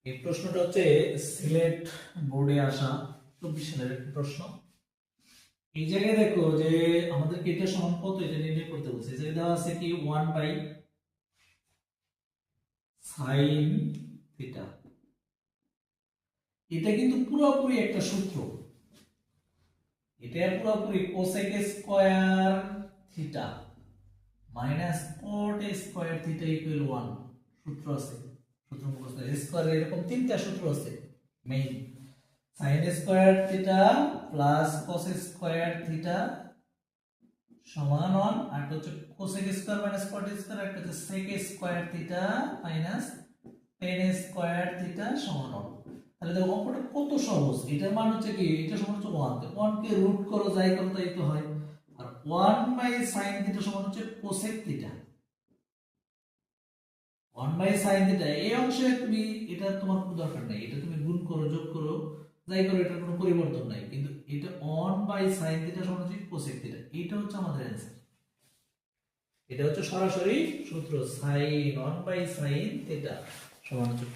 এই প্রশ্নটা হচ্ছে সিলেট বোর্ডে আসা 24 সালের একটা প্রশ্ন। এই জায়গায় দেখো যে আমাদেরকে এটা সমান কত এটা নির্ণয় করতে বলছে। যে দেওয়া আছে কি 1 বাই sin থিটা। এটা কিন্তু পুরোপুরি একটা সূত্র। এটা পুরোপুরি cosec square theta minus cot square theta equal 1 সূত্র আছে। সূত্র মুখস্থ স্কয়ার এরকম তিনটা সূত্র আছে main. sin square theta plus cos square theta সমান 1 আর হচ্ছে cosec square minus cot square আর হচ্ছে sec square theta minus tan square theta সমান 1। তাহলে দেখো অঙ্কটা কত সহজ। এটার মান হচ্ছে কি এটা সমান হচ্ছে 1 তে 1 কে রুট করো যাই করো তাই তো হয়। আর 1 বাই sin থিটা সমান হচ্ছে cosec theta. 1 by sin theta এই অংশে তুমি এটা তোমার কোনো দরকার নাই, এটা তুমি গুণ করো যোগ করো যাই করো এটার কোনো পরিবর্তন নাই, কিন্তু এটা 1 বাই sin থিটা সমান হচ্ছে cosec থিটা। এটা হচ্ছে আমাদের অ্যানসার। এটা হচ্ছে সরাসরি সূত্র sin 1 বাই sin থিটা সমান হচ্ছে